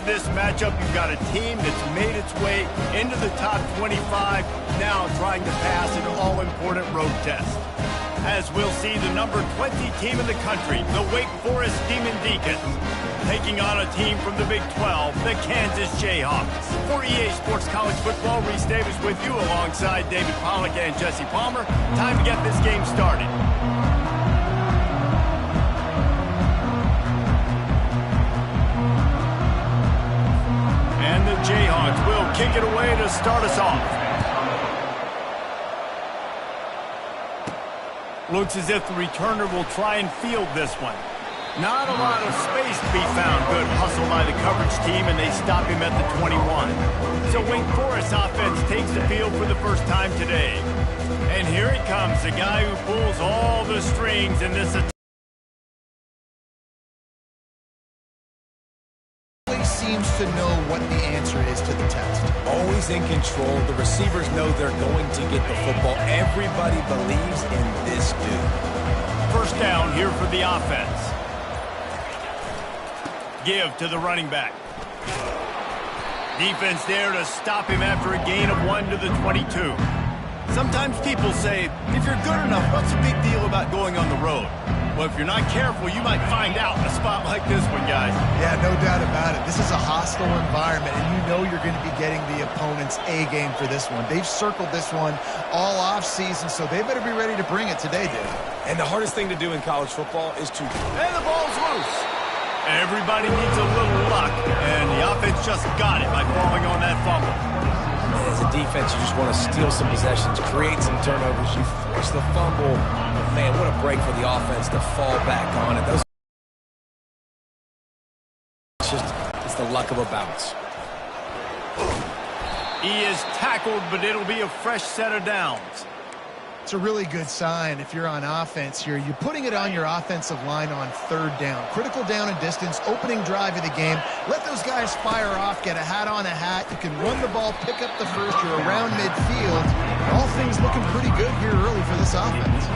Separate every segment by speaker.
Speaker 1: this matchup, you've got a team that's made its way into the top 25, now trying to pass an all-important road test. As we'll see, the number 20 team in the country, the Wake Forest Demon Deacons, taking on a team from the Big 12, the Kansas Jayhawks. For EA Sports College Football, Reese Davis with you alongside David Pollack and Jesse Palmer. Time to get this game started. And the Jayhawks will kick it away to start us off. Looks as if the returner will try and field this one. Not a lot of space to be found. Good hustle by the coverage team, and they stop him at the 21. So Wake Forest offense takes the field for the first time today. And here he comes, the guy who pulls all the strings in this attack.
Speaker 2: Seems to know what the answer is to the test.
Speaker 3: Always in control. The receivers know they're going to get the football. Everybody believes in this dude.
Speaker 1: First down here for the offense. Give to the running back. Defense there to stop him after a gain of 1 to the 22. Sometimes people say, if you're good enough, what's the big deal about going on the road? Well, if you're not careful, you might find out in a spot like this one, guys.
Speaker 2: Yeah, no doubt about it. This is a hostile environment, and you know you're going to be getting the opponent's A-game for this one. They've circled this one all off-season, so they better be ready to bring it today, Dave.
Speaker 3: And the hardest thing to do in college football is to...
Speaker 1: And the ball's loose. Everybody needs a little luck, and the offense just got it by falling on that fumble.
Speaker 3: As a defense, you just want to steal some possessions, create some turnovers. You force the fumble. But man, what a break for the offense to fall back on it. It's the luck of a bounce.
Speaker 1: He is tackled, but it'll be a fresh set of downs.
Speaker 2: It's a really good sign if you're on offense here. You're putting it on your offensive line on third down. Critical down and distance, opening drive of the game. Let those guys fire off, get a hat on a hat. You can run the ball, pick up the first. You're around midfield. All things looking pretty good here early for this offense.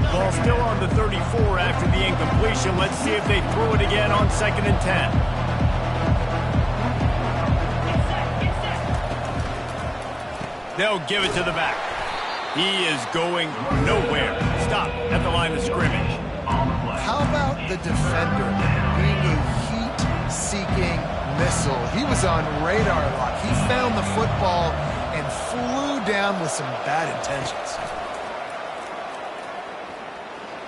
Speaker 1: Ball still on the 34 after the incompletion. Let's see if they throw it again on 2nd and 10. They'll give it to the back. He is going nowhere. Stop at the line of scrimmage.
Speaker 2: How about the defender being a heat-seeking missile? He was on radar lock. He found the football and flew down with some bad intentions.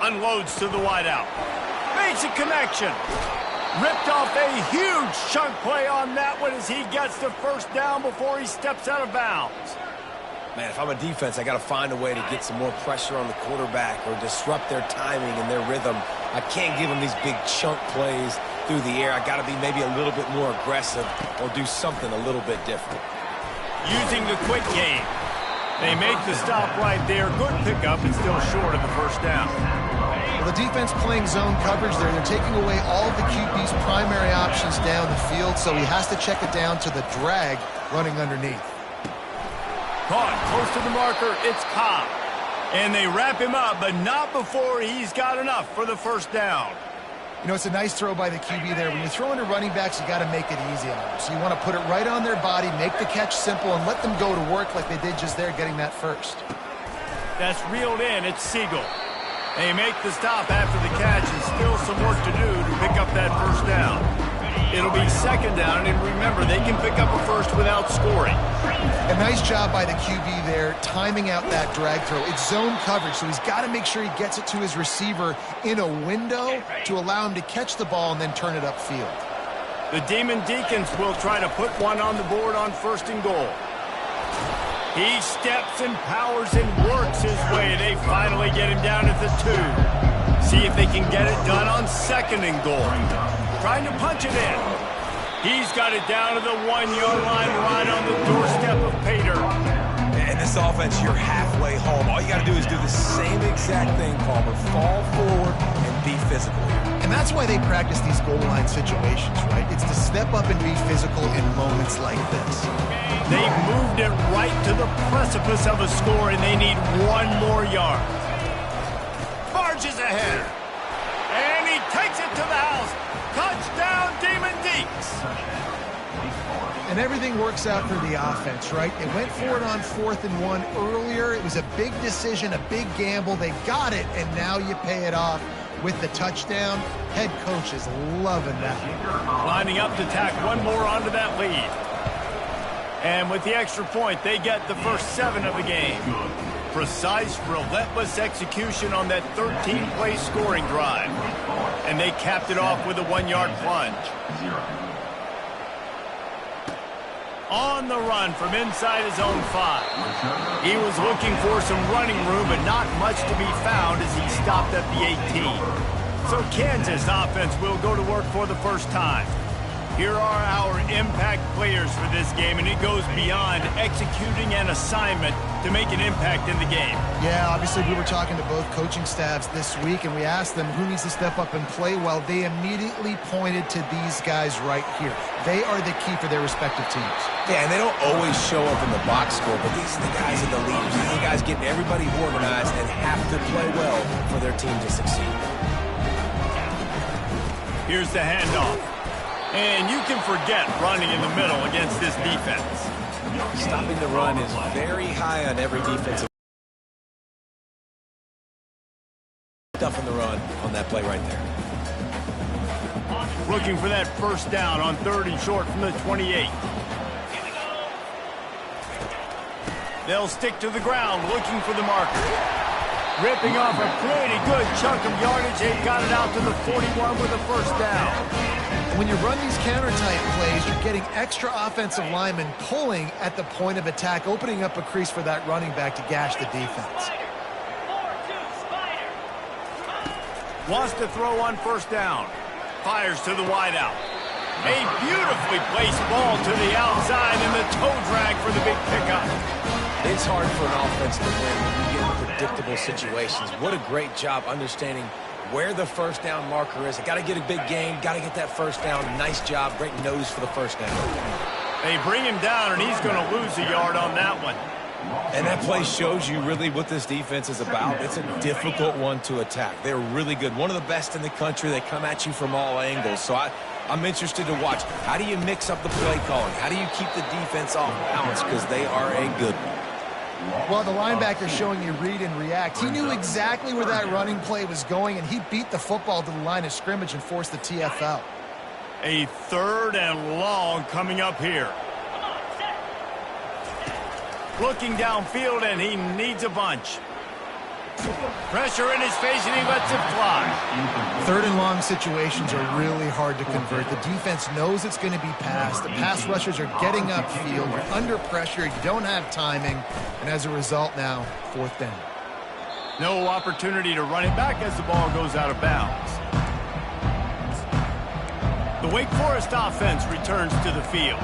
Speaker 1: Unloads to the wideout. Makes a connection. Ripped off a huge chunk play on that one as he gets the first down before he steps out of bounds.
Speaker 3: Man, if I'm a defense, I got to find a way to get some more pressure on the quarterback or disrupt their timing and their rhythm. I can't give them these big chunk plays through the air. I got to be maybe a little bit more aggressive or do something a little bit different.
Speaker 1: Using the quick game. They make the stop right there. Good pickup and still short of the first down.
Speaker 2: Well, the defense playing zone coverage there. They're taking away all of the QB's primary options down the field, so he has to check it down to the drag running underneath.
Speaker 1: Caught close to the marker, it's Cobb. And they wrap him up, but not before he's got enough for the first down.
Speaker 2: You know, it's a nice throw by the QB there. When you're throwing to running backs, you got to make it easy on them. So you want to put it right on their body, make the catch simple, and let them go to work like they did just there, getting that first.
Speaker 1: That's reeled in, it's Siegel. They make the stop after the catch, and still some work to do to pick up that first down. It'll be 2nd down, and remember, they can pick up a first without scoring.
Speaker 2: A nice job by the QB there, timing out that drag throw. It's zone coverage, so he's got to make sure he gets it to his receiver in a window to allow him to catch the ball and then turn it upfield.
Speaker 1: The Demon Deacons will try to put one on the board on 1st and goal. He steps and powers and works his way. They finally get him down at the 2. See if they can get it done on 2nd and goal. Trying to punch it in. He's got it down to the 1-yard line right on the doorstep of Pater.
Speaker 3: And this offense, you're halfway home. All you got to do is do the same exact thing, Palmer. Fall forward and be physical.
Speaker 2: And that's why they practice these goal line situations, right? It's to step up and be physical in moments like this.
Speaker 1: They've moved it right to the precipice of a score, and they need 1 more yard. Barges ahead. And he takes it to the house. Touchdown, Demon Deeks.
Speaker 2: And everything works out for the offense, right? They went for it on 4th and 1 earlier. It was a big decision, a big gamble. They got it, and now you pay it off with the touchdown. Head coach is loving that.
Speaker 1: Lining up to tack one more onto that lead. And with the extra point, they get the first 7 of the game. Precise, relentless execution on that 13-play scoring drive. And they capped it off with a 1-yard plunge. On the run from inside his own 5. He was looking for some running room, but not much to be found as he stopped at the 18. So Kansas offense will go to work for the first time. Here are our impact players for this game, and it goes beyond executing an assignment to make an impact in the game.
Speaker 2: Yeah, obviously we were talking to both coaching staffs this week, and we asked them who needs to step up and play well. They immediately pointed to these guys right here. They are the key for their respective teams.
Speaker 3: Yeah, and they don't always show up in the box score, but these are the guys that the leaders. These are the guys getting everybody organized and have to play well for their team to succeed.
Speaker 1: Here's the handoff. And you can forget running in the middle against this defense.
Speaker 3: Stopping the run is very high on every defensive. Stuff in the run on that play right there.
Speaker 1: Looking for that first down on 3rd and short from the 28. They'll stick to the ground looking for the marker. Ripping off a pretty good chunk of yardage. They've got it out to the 41 with a first down.
Speaker 2: When you run these counter-type plays, you're getting extra offensive linemen pulling at the point of attack, opening up a crease for that running back to gash the defense.
Speaker 1: Wants to throw on first down. Fires to the wideout. A beautifully placed ball to the outside and the toe drag for the big pickup.
Speaker 3: It's hard for an offense to win when you get in predictable situations. What a great job understanding where the first down marker is. I got to get a big gain, got to get that first down. Nice job, great nose for the first down.
Speaker 1: They bring him down, and he's going to lose a yard on that one.
Speaker 3: And that play shows you really what this defense is about. It's a difficult one to attack. They're really good. One of the best in the country. They come at you from all angles. So I'm interested to watch. How do you mix up the play calling? How do you keep the defense off balance? Because they are a good one.
Speaker 2: Well, the linebacker showing you read and react. He knew exactly where that running play was going, and he beat the football to the line of scrimmage and forced the TFL.
Speaker 1: A 3rd and long coming up here. Looking downfield, and he needs a bunch. Pressure in his face, and he lets it fly.
Speaker 2: 3rd and long situations are really hard to convert. The defense knows it's going to be passed. The pass rushers are getting upfield. You're under pressure. You don't have timing. And as a result now, 4th down.
Speaker 1: No opportunity to run it back as the ball goes out of bounds. The Wake Forest offense returns to the field.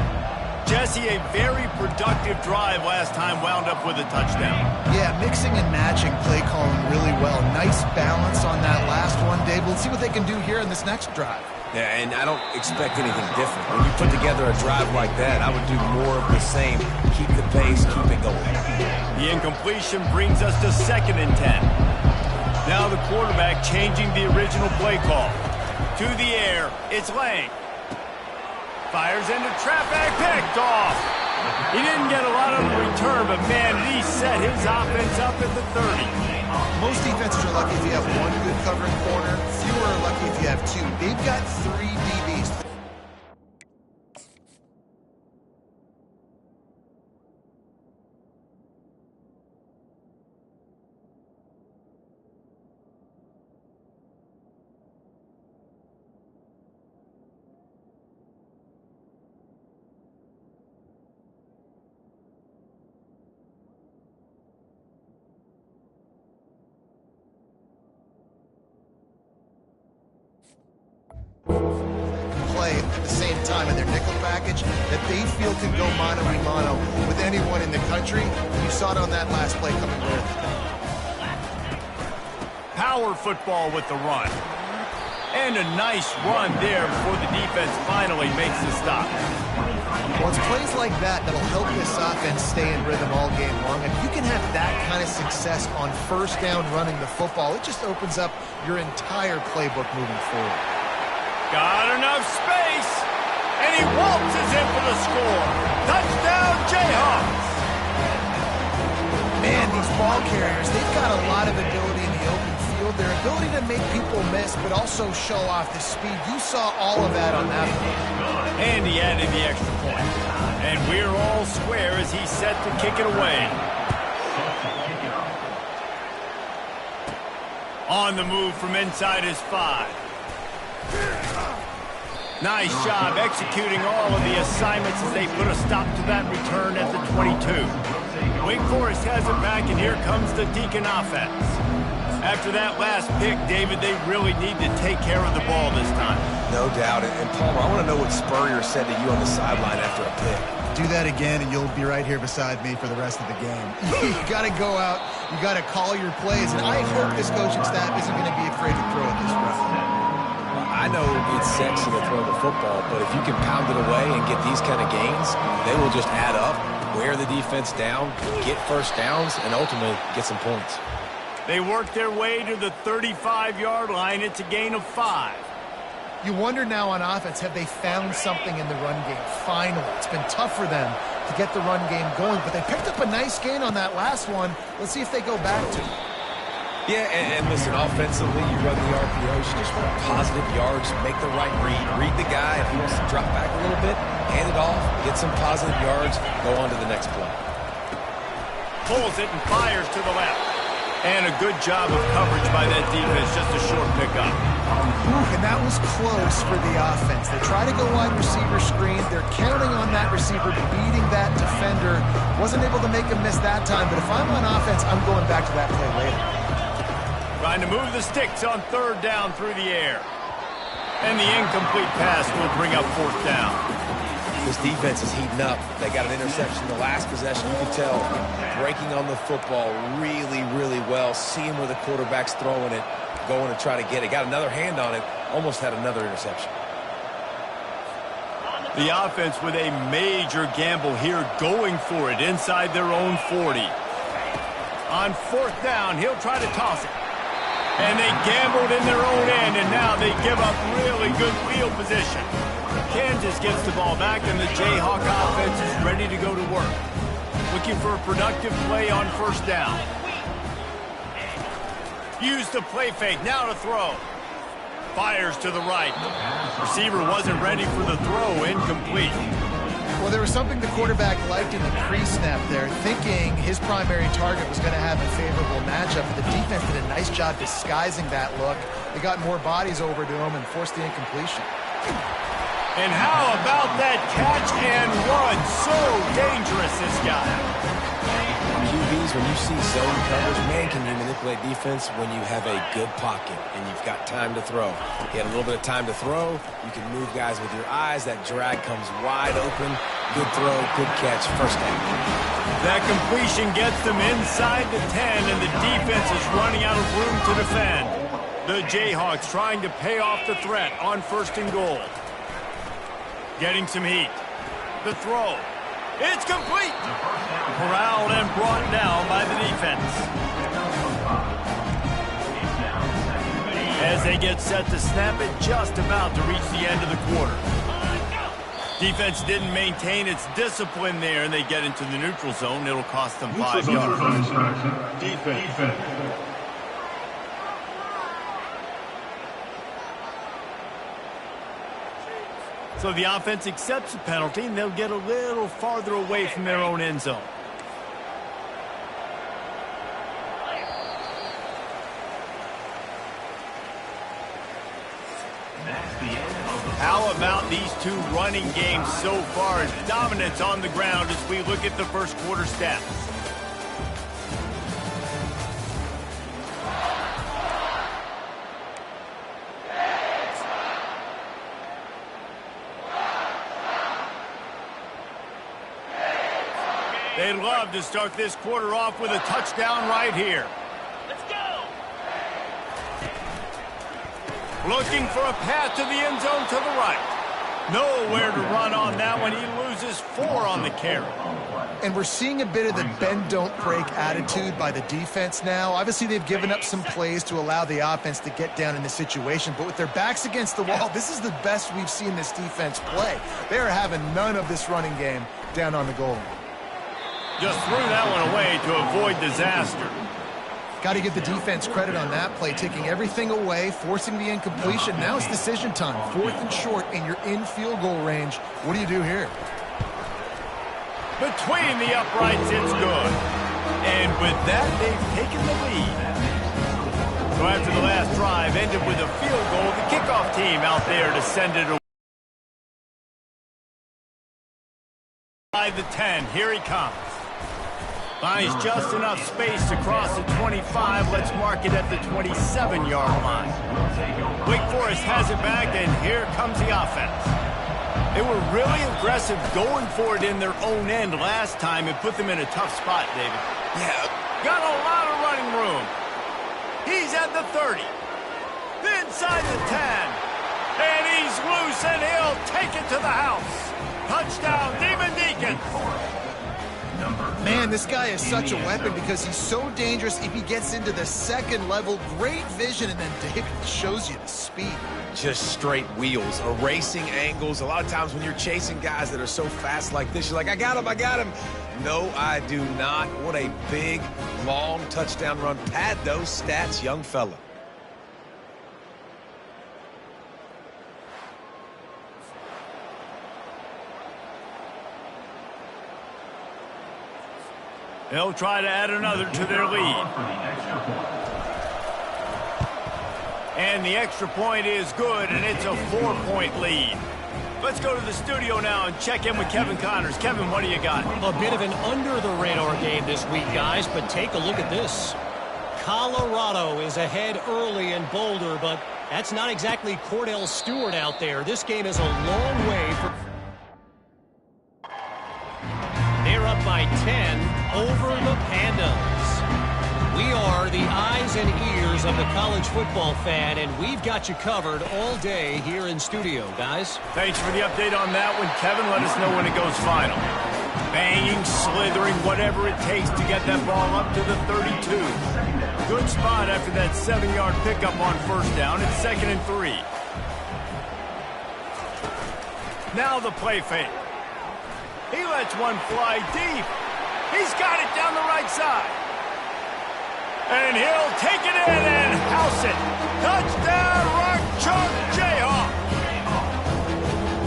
Speaker 1: Jesse, a very productive drive last time, wound up with a touchdown.
Speaker 2: Yeah, mixing and matching play calling really well. Nice balance on that last one, Dave. We'll see what they can do here in this next drive.
Speaker 3: Yeah, and I don't expect anything different. When you put together a drive like that, I would do more of the same. Keep the pace, keep it going.
Speaker 1: The incompletion brings us to 2nd and 10. Now the quarterback changing the original play call. To the air, it's Lang. Fires into traffic, picked off. He didn't get a lot of the return, but man, he set his offense up at the 30.
Speaker 2: Most defenses are lucky if you have one good covering corner. Fewer are lucky if you have 2. They've got 3 DBs. Play at the same time in their nickel package that they feel can go mano-a-mano with anyone in the country. You saw it on that last play coming with.
Speaker 1: Power football with the run. And a nice run there before the defense finally makes the stop.
Speaker 2: Well, it's plays like that that'll help this offense stay in rhythm all game long. If you can have that kind of success on first down running the football, it just opens up your entire playbook moving forward.
Speaker 1: Got enough space, and he waltzes in for the score. Touchdown, Jayhawks!
Speaker 2: Man, these ball carriers, they've got a lot of ability in the open field. Their ability to make people miss, but also show off the speed. You saw all of that on that play.
Speaker 1: And he added the extra point. And we're all square as he's set to kick it away. On the move from inside his 5. Nice job executing all of the assignments as they put a stop to that return at the 22. Wake Forest has it back, and here comes the Deacon offense. After that last pick, David, they really need to take care of the ball this time.
Speaker 3: No doubt. And Palmer, I want to know what Spurrier said to you on the sideline after a pick.
Speaker 2: Do that again, and you'll be right here beside me for the rest of the game. You got to go out. You got to call your plays, and I hope this coaching staff isn't going to be afraid to throw it this route.
Speaker 3: I know it's sexy to throw the football, but if you can pound it away and get these kind of gains, they will just add up, wear the defense down, get first downs, and ultimately get some points.
Speaker 1: They work their way to the 35-yard line. It's a gain of 5.
Speaker 2: You wonder now on offense, have they found something in the run game? Finally. It's been tough for them to get the run game going, but they picked up a nice gain on that last one. Let's see if they go back to it.
Speaker 3: Yeah, and listen, offensively, you run the RPOs, you just want positive yards, make the right read the guy. If he wants to drop back a little bit, hand it off, get some positive yards, go on to the next play.
Speaker 1: Pulls it and fires to the left. And a good job of coverage by that defense, just a short pickup.
Speaker 2: And that was close for the offense. They try to go wide receiver screen. They're counting on that receiver beating that defender. Wasn't able to make him miss that time, but if I'm on offense, I'm going back to that play later.
Speaker 1: Trying to move the sticks on 3rd down through the air. And the incomplete pass will bring up 4th down.
Speaker 3: This defense is heating up. They got an interception the last possession. You can tell breaking on the football really, really well. Seeing where the quarterback's throwing it, going to try to get it. Got another hand on it, almost had another interception.
Speaker 1: The offense with a major gamble here, going for it inside their own 40. On 4th down, he'll try to toss it. And they gambled in their own end, and now they give up really good field position. Kansas gets the ball back, and the Jayhawk offense is ready to go to work. Looking for a productive play on 1st down. Use the play fake, now to throw. Fires to the right. Receiver wasn't ready for the throw, incomplete.
Speaker 2: Well, there was something the quarterback liked in the pre-snap there, thinking his primary target was going to have a favorable matchup. But the defense did a nice job disguising that look. They got more bodies over to him and forced the incompletion.
Speaker 1: And how about that catch and run? So dangerous, this guy.
Speaker 3: QBs, when you see zone coverage, man, can you manipulate defense when you have a good pocket and you've got time to throw. You had a little bit of time to throw. You can move guys with your eyes. That drag comes wide open. Good throw, good catch, 1st down.
Speaker 1: That completion gets them inside the 10, and the defense is running out of room to defend. The Jayhawks trying to pay off the threat on 1st and goal. Getting some heat. The throw. It's complete. Corralled and brought down by the defense. As they get set to snap it, just about to reach the end of the quarter. Defense didn't maintain its discipline there, and they get into the neutral zone. It'll cost them 5 yards. Defense. So the offense accepts the penalty, and they'll get a little farther away from their own end zone. How about these two running games so far? Dominance on the ground as we look at the 1st quarter stats. They'd love to start this quarter off with a touchdown right here. Let's go! Looking for a path to the end zone to the right. Nowhere to run on that one. He loses 4 on the carry.
Speaker 2: And we're seeing a bit of the bend, don't break attitude by the defense now. Obviously, they've given up some plays to allow the offense to get down in the situation. But with their backs against the wall, this is the best we've seen this defense play. They are having none of this running game down on the goal line.
Speaker 1: Just threw that one away to avoid disaster.
Speaker 2: Got to give the defense credit on that play, taking everything away, forcing the incompletion. Now it's decision time. 4th and short, and you're in field goal range. What do you do here?
Speaker 1: Between the uprights, it's good. And with that, they've taken the lead. So after the last drive ended with a field goal, the kickoff team out there to send it away. By the 10, here he comes. Finds just enough space to cross the 25. Let's mark it at the 27-yard line. Wake Forest has it back, and here comes the offense. They were really aggressive going for it in their own end last time. It put them in a tough spot, David.
Speaker 3: Yeah.
Speaker 1: Got a lot of running room. He's at the 30. Inside the 10. And he's loose, and he'll take it to the house. Touchdown, Demon Deacons.
Speaker 2: Man, this guy is such a weapon because he's so dangerous if he gets into the second level. Great vision, and then David shows you the speed.
Speaker 3: Just straight wheels, erasing angles. A lot of times when you're chasing guys that are so fast like this, you're like, I got him, I got him. No, I do not. What a big, long touchdown run. Pad those stats, young fella.
Speaker 1: They'll try to add another to their lead. And the extra point is good, and it's a 4-point lead. Let's go to the studio now and check in with Kevin Connors. Kevin, what do you got?
Speaker 4: A bit of an under-the-radar game this week, guys, but take a look at this. Colorado is ahead early in Boulder, but that's not exactly Cordell Stewart out there. This game is a long way from... They're up by 10 over the Pandas. We are the eyes and ears of the college football fan, and we've got you covered all day here in studio, guys.
Speaker 1: Thanks for the update on that one, Kevin. Let us know when it goes final. Banging, slithering, whatever it takes to get that ball up to the 32. Good spot after that 7-yard pickup on first down. It's 2nd and 3. Now the play fake. He lets one fly deep. He's got it down the right side. And he'll take it in and house it. Touchdown, Rock Chalk Jayhawk.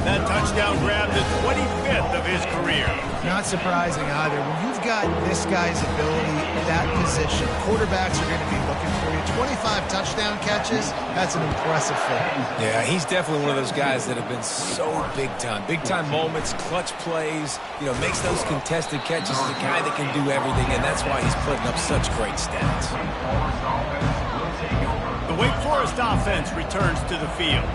Speaker 1: That touchdown grabbed the 25th of his career.
Speaker 2: Not surprising either. When you've got this guy's ability, that position, quarterbacks are going to be looking for you. 25 touchdown catches, that's an impressive thing.
Speaker 3: Yeah, he's definitely one of those guys that have been so big time. Big time moments, clutch plays, makes those contested catches. He's a guy that can do everything, and that's why he's putting up such great stats.
Speaker 1: The Wake Forest offense returns to the field.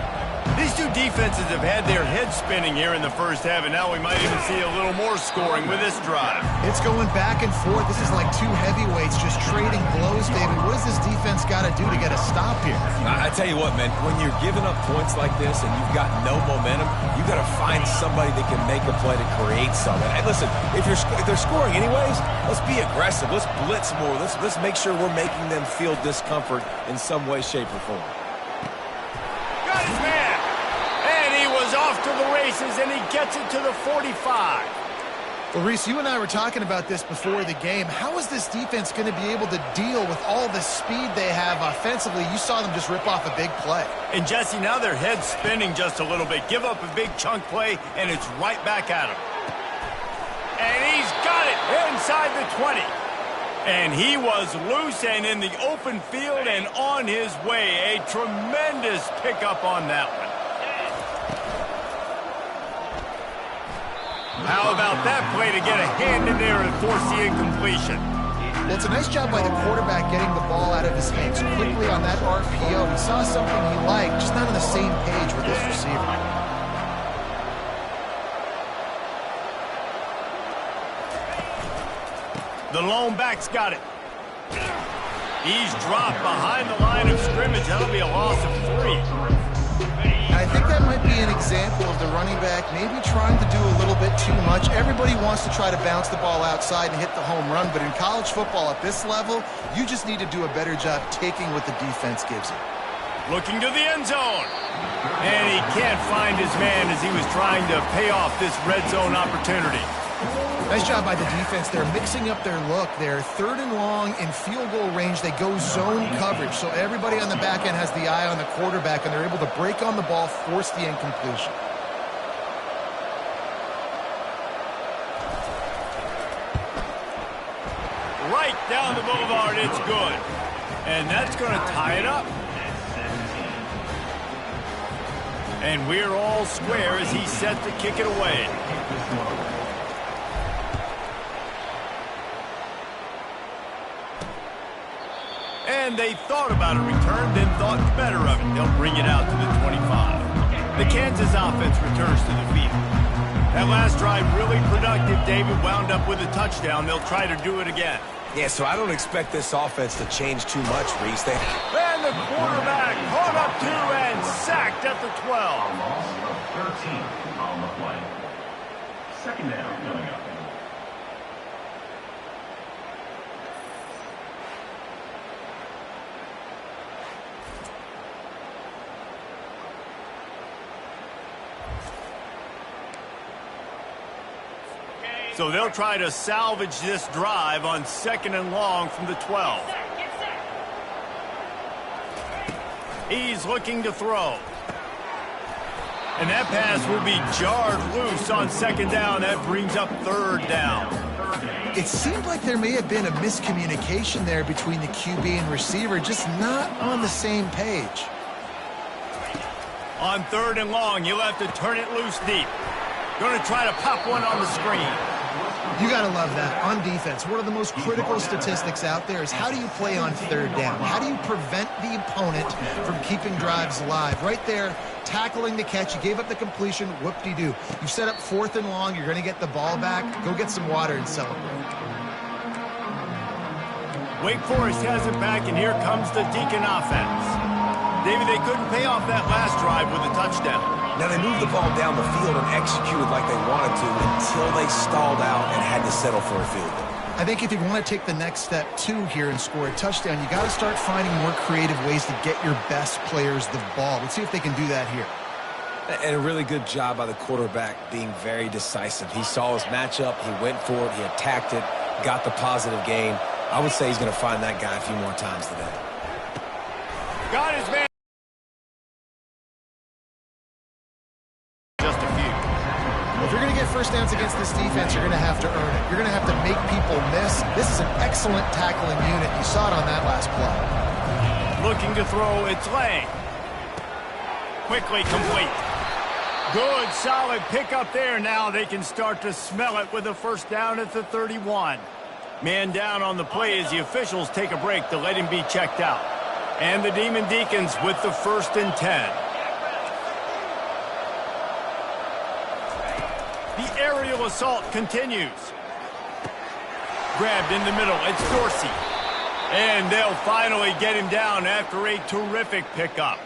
Speaker 1: These two defenses have had their heads spinning here in the first half, and now we might even see a little more scoring with this drive.
Speaker 2: It's going back and forth. This is like two heavyweights just trading blows, David. What does this defense got to do to get a stop here?
Speaker 3: I tell you what, man, when you're giving up points like this and you've got no momentum, you got to find somebody that can make a play to create something. And listen, if they're scoring anyways, let's be aggressive. Let's blitz more. Let's make sure we're making them feel discomfort in some way, shape, or form.
Speaker 1: Got his man. And he was off to the races, and he gets it to the 45.
Speaker 2: Well, Reese, you and I were talking about this before the game. How is this defense going to be able to deal with all the speed they have offensively? You saw them just rip off a big play.
Speaker 1: And, Jesse, now their head's spinning just a little bit. Give up a big chunk play, and it's right back at him. And he's got it inside the 20. And he was loose and in the open field and on his way. A tremendous pickup on that one. How about that play to get a hand in there and force the incompletion?
Speaker 2: Well, it's a nice job by the quarterback getting the ball out of his hands quickly on that RPO. He saw something he liked, just not on the same page with his receiver.
Speaker 1: The lone back's got it. He's dropped behind the line of scrimmage. That'll be a loss of 3.
Speaker 2: I think that might be an example of the running back maybe trying to do a little bit too much. Everybody wants to try to bounce the ball outside and hit the home run, but in college football at this level, you just need to do a better job taking what the defense gives you.
Speaker 1: Looking to the end zone. And he can't find his man as he was trying to pay off this red zone opportunity.
Speaker 2: Nice job by the defense. They're mixing up their look. They're 3rd and long in field goal range. They go zone coverage. So everybody on the back end has the eye on the quarterback, and they're able to break on the ball, force the incompletion.
Speaker 1: Right down the boulevard, it's good. And that's going to tie it up. And we're all square as he's set to kick it away. And they thought about a return, then thought better of it. They'll bring it out to the 25. The Kansas offense returns to the field. That last drive really productive. David wound up with a touchdown. They'll try to do it again.
Speaker 3: Yeah, so I don't expect this offense to change too much, Reese.
Speaker 1: And the quarterback caught up to and sacked at the 12.
Speaker 5: Loss of 13 on the play. Second down coming up.
Speaker 1: So they'll try to salvage this drive on 2nd and long from the 12. He's looking to throw. And that pass will be jarred loose on 2nd down. That brings up 3rd down.
Speaker 2: It seemed like there may have been a miscommunication there between the QB and receiver, just not on the same page.
Speaker 1: On 3rd and long, you'll have to turn it loose deep. Going to try to pop one on the screen.
Speaker 2: You got to love that. On defense, one of the most critical statistics out there is how do you play on 3rd down? How do you prevent the opponent from keeping drives alive? Right there, tackling the catch. You gave up the completion. Whoop-de-doo. You set up 4th and long. You're going to get the ball back. Go get some water and celebrate.
Speaker 1: Wake Forest has it back, and here comes the Deacon offense. David, they couldn't pay off that last drive with a touchdown.
Speaker 3: Now, they moved the ball down the field and executed like they wanted to until they stalled out and had to settle for a field goal.
Speaker 2: I think if you want to take the next step, too, here and score a touchdown, you got to start finding more creative ways to get your best players the ball. Let's see if they can do that here.
Speaker 3: And a really good job by the quarterback being very decisive. He saw his matchup, he went for it, he attacked it, got the positive gain. I would say he's going to find that guy a few more times today.
Speaker 1: Got his man. Just a few.
Speaker 2: If you're going to get first downs against this defense, you're going to have to earn it. You're going to have to make people miss. This is an excellent tackling unit. You saw it on that last play.
Speaker 1: Looking to throw, it's Lang. Quickly complete. Good, solid pickup there. Now they can start to smell it with a first down at the 31. Man down on the play as the officials take a break to let him be checked out. And the Demon Deacons with the 1st and 10. The aerial assault continues. Grabbed in the middle, it's Dorsey. And they'll finally get him down after a terrific pickup.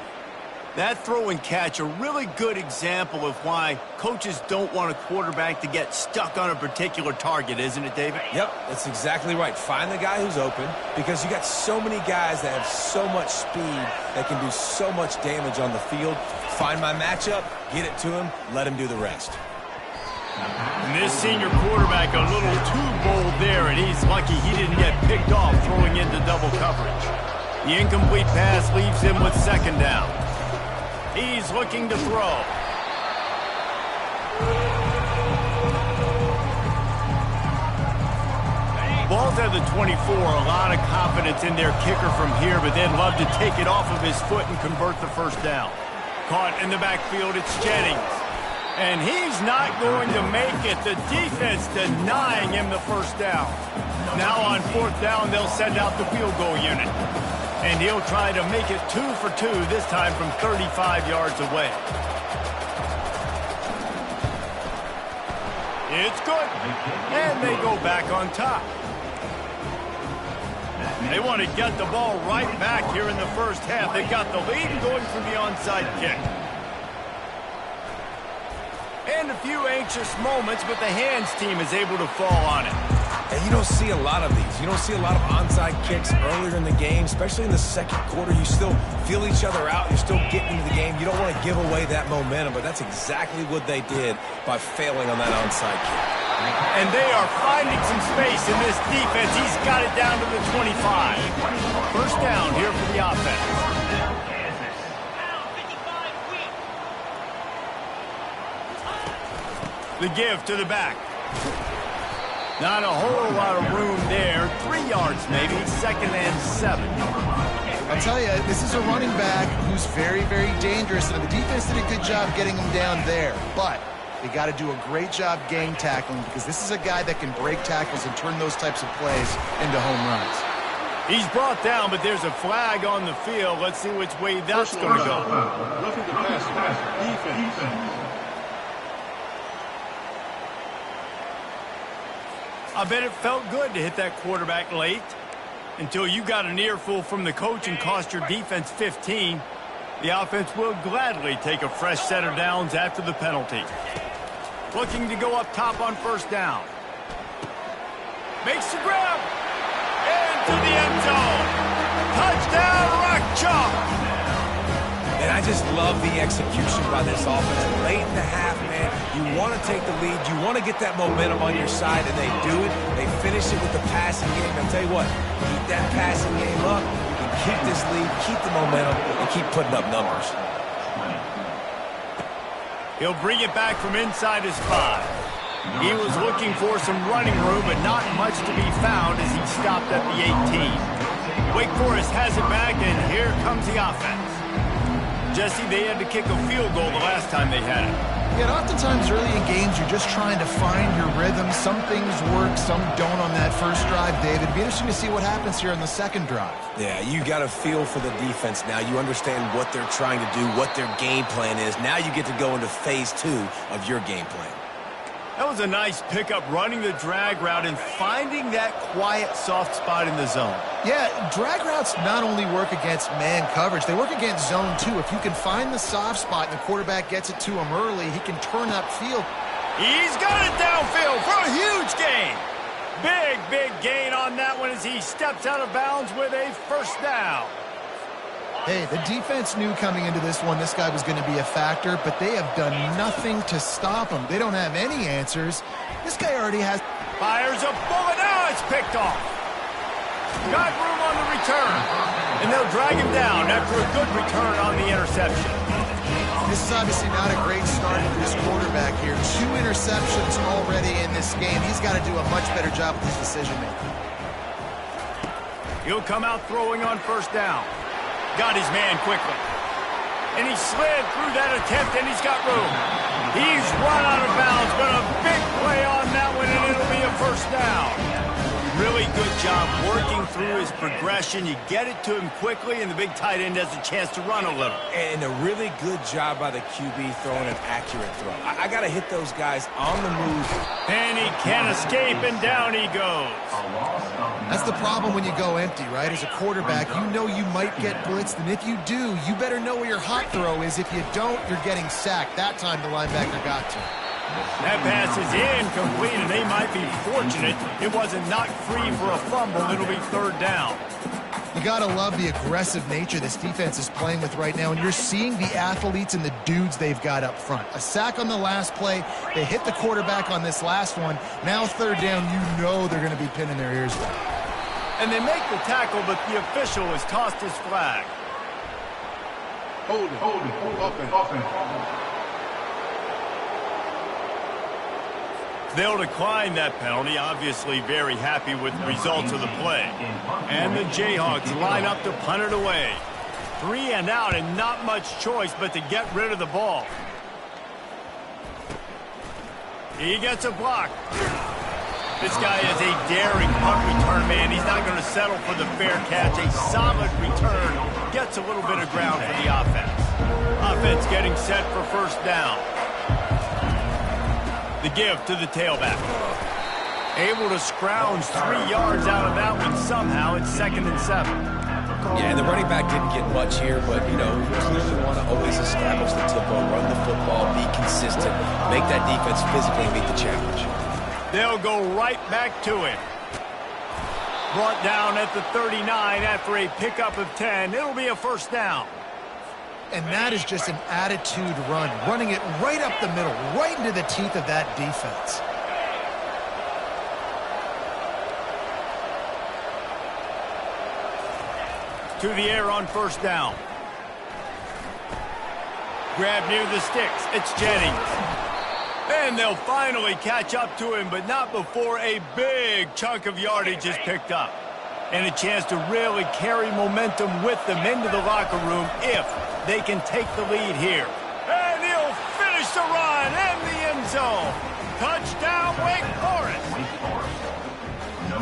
Speaker 1: That throw and catch, a really good example of why coaches don't want a quarterback to get stuck on a particular target, isn't it, David?
Speaker 3: Yep, that's exactly right. Find the guy who's open because you got so many guys that have so much speed that can do so much damage on the field. Find my matchup, get it to him, let him do the rest.
Speaker 1: And this senior quarterback a little too bold there, and he's lucky he didn't get picked off throwing into double coverage. The incomplete pass leaves him with 2nd down. He's looking to throw. Ball's at the 24. A lot of confidence in their kicker from here, but they'd love to take it off of his foot and convert the first down. Caught in the backfield, it's Jennings. And he's not going to make it. The defense denying him the first down. Now on 4th down, they'll send out the field goal unit. And he'll try to make it 2 for 2, this time from 35 yards away. It's good. And they go back on top. They want to get the ball right back here in the first half. They got the lead going from the onside kick. few anxious moments, but the hands team is able to fall on it.
Speaker 3: And you don't see a lot of these. You don't see a lot of onside kicks earlier in the game, especially in the second quarter. You still feel each other out. You're still getting into the game. You don't want to give away that momentum, but that's exactly what they did by failing on that onside kick.
Speaker 1: And they are finding some space in this defense. He's got it down to the 25. First down here for the offense. The give to the back. Not a whole lot of room there. 3 yards maybe, 2nd and 7.
Speaker 2: I'll tell you, this is a running back who's very, very dangerous, and the defense did a good job getting him down there. But they got to do a great job gang tackling, because this is a guy that can break tackles and turn those types of plays into home runs.
Speaker 1: He's brought down, but there's a flag on the field. Let's see which way that's going to go.
Speaker 5: Roughing the passer. Defense.
Speaker 1: I bet it felt good to hit that quarterback late until you got an earful from the coach and cost your defense 15. The offense will gladly take a fresh set of downs after the penalty. Looking to go up top on first down. Makes the grab. Into the end zone. Touchdown, Rock Chalk.
Speaker 3: And I just love the execution by this offense. Late in the half, man, you want to take the lead. You want to get that momentum on your side, and they do it. They finish it with the passing game. I'll tell you what, keep that passing game up, and keep this lead, keep the momentum, and keep putting up numbers.
Speaker 1: He'll bring it back from inside his 5. He was looking for some running room, but not much to be found as he stopped at the 18. Wake Forest has it back, and here comes the offense. Jesse, they had to kick a field goal the last time they had it.
Speaker 2: Yeah, oftentimes early in games, you're just trying to find your rhythm. Some things work, some don't on that first drive, David. It'd be interesting to see what happens here on the second drive.
Speaker 3: Yeah, you got a feel for the defense now. You understand what they're trying to do, what their game plan is. Now you get to go into phase 2 of your game plan.
Speaker 1: That was a nice pickup, running the drag route and finding that quiet, soft spot in the zone.
Speaker 2: Yeah, drag routes not only work against man coverage, they work against zone too. If you can find the soft spot and the quarterback gets it to him early, he can turn upfield.
Speaker 1: He's got it downfield for a huge gain. Big gain on that one as he steps out of bounds with a first down.
Speaker 2: Hey, the defense knew coming into this one this guy was going to be a factor, but they have done nothing to stop him. They don't have any answers. This guy already has...
Speaker 1: Fires a bullet. Now it's picked off. Got room on the return. And they'll drag him down after a good return on the interception.
Speaker 2: This is obviously not a great start for this quarterback here. 2 interceptions already in this game. He's got to do a much better job with his decision-making.
Speaker 1: He'll come out throwing on first down. Got his man quickly. And he slid through that attempt, and he's got room. He's run out of bounds, but a big play on that one, and it'll be a first down. Really good job working through his progression. You get it to him quickly, and the big tight end has a chance to run a little.
Speaker 3: And a really good job by the QB throwing an accurate throw. I got to hit those guys on the move.
Speaker 1: And he can't escape, and down he goes.
Speaker 2: That's the problem when you go empty, right? As a quarterback, you know you might get blitzed, and if you do, you better know where your hot throw is. If you don't, you're getting sacked. That time the linebacker got to.
Speaker 1: That pass is incomplete, and they might be fortunate it wasn't knocked free for a fumble. It'll be third down.
Speaker 2: You got to love the aggressive nature this defense is playing with right now, and you're seeing the athletes and the dudes they've got up front. A sack on the last play. They hit the quarterback on this last one. Now third down, you know they're going to be pinning their ears back.
Speaker 1: And they make the tackle, but the official has tossed his flag.
Speaker 5: Hold it. Offense.
Speaker 1: They'll decline that penalty, obviously very happy with the results of the play. And the Jayhawks line up to punt it away. 3 and out, and not much choice but to get rid of the ball. He gets a block. This guy is a daring punt return man. He's not going to settle for the fair catch. A solid return. Gets a little bit of ground for the offense. Offense getting set for first down. The give to the tailback. Able to scrounge 3 yards out of that one somehow. It's 2nd and 7.
Speaker 3: Yeah, and the running back didn't get much here, but, you know, you clearly want to always establish the tempo, run the football, be consistent, make that defense physically meet the challenge.
Speaker 1: They'll go right back to it. Brought down at the 39 after a pickup of 10. It'll be a first down.
Speaker 2: And that is just an attitude run, running it right up the middle, right into the teeth of that defense.
Speaker 1: To the air on first down. Grab near the sticks. It's Jennings. And they'll finally catch up to him, but not before a big chunk of yardage is picked up. And a chance to really carry momentum with them into the locker room if they can take the lead here. And he'll finish the run in the end zone. Touchdown, Wake Forest.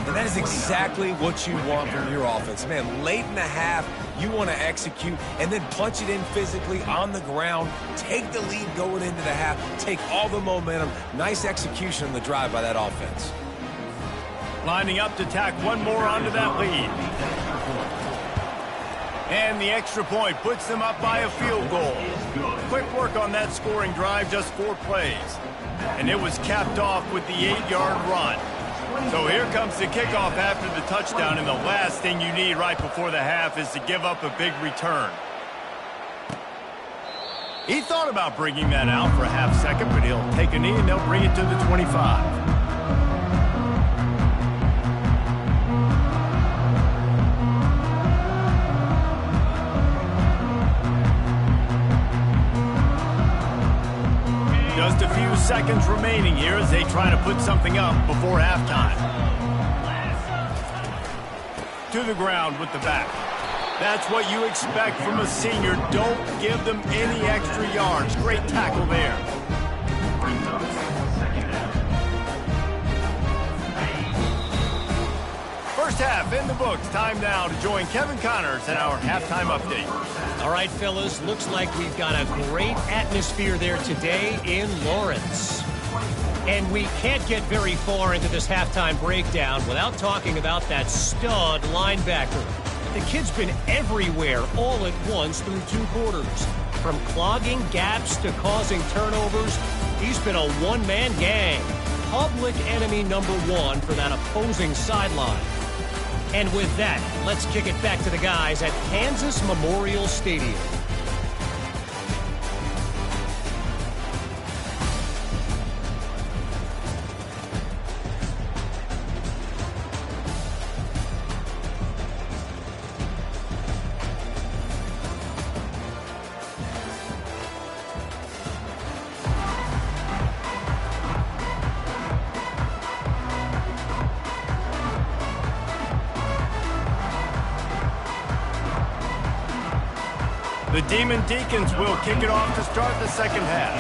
Speaker 3: And that is exactly what you want from your offense. Man, late in the half, you want to execute and then punch it in physically on the ground, take the lead going into the half, take all the momentum. Nice execution on the drive by that offense.
Speaker 1: Lining up to tack one more onto that lead. And the extra point puts them up by a field goal. Quick work on that scoring drive, just 4 plays. And it was capped off with the 8-yard run. So here comes the kickoff after the touchdown, and the last thing you need right before the half is to give up a big return. He thought about bringing that out for a half second, but he'll take a knee and they'll bring it to the 25. Just a few seconds remaining here as they try to put something up before halftime. To the ground with the back. That's what you expect from a senior. Don't give them any extra yards. Great tackle there. First half in the books. Time now to join Kevin Connors in our halftime update.
Speaker 4: All right, fellas, looks like we've got a great atmosphere there today in Lawrence. And we can't get very far into this halftime breakdown without talking about that stud linebacker. The kid's been everywhere all at once through 2 quarters. From clogging gaps to causing turnovers, he's been a one-man gang. Public enemy number 1 for that opposing sideline. And with that, let's kick it back to the guys at Kansas Memorial Stadium.
Speaker 1: The Demon Deacons will kick it off to start the second half.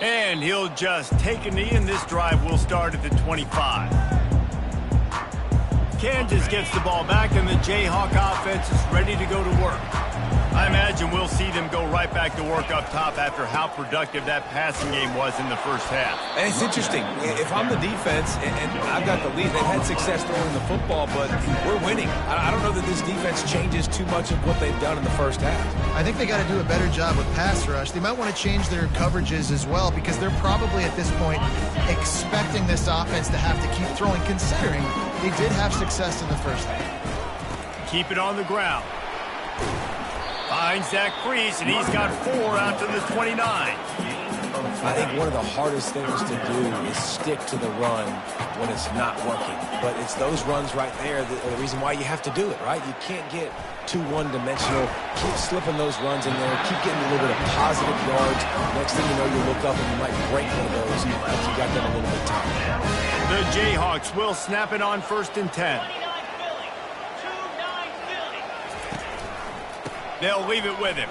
Speaker 1: And he'll just take a knee, and this drive will start at the 25. Kansas gets the ball back, and the Jayhawk offense is ready to go to work. I imagine we'll see them go right back to work up top after how productive that passing game was in the first half.
Speaker 3: And it's interesting. If I'm the defense and I've got the lead, they've had success throwing the football, but we're winning. I don't know that this defense changes too much of what they've done in the first half.
Speaker 2: I think they got to do a better job with pass rush. They might want to change their coverages as well because they're probably at this point expecting this offense to have to keep throwing, considering they did have success in the first half.
Speaker 1: Keep it on the ground. Finds that crease, and he's got 4 out to the 29.
Speaker 3: I think one of the hardest things to do is stick to the run when it's not working. But it's those runs right there that are the reason why you have to do it, right? You can't get too one-dimensional. Keep slipping those runs in there. Keep getting a little bit of positive yards. Next thing you know, you look up and you might break one of those once you got them a little bit tired.
Speaker 1: The Jayhawks will snap it on 1st and 10. They'll leave it with him.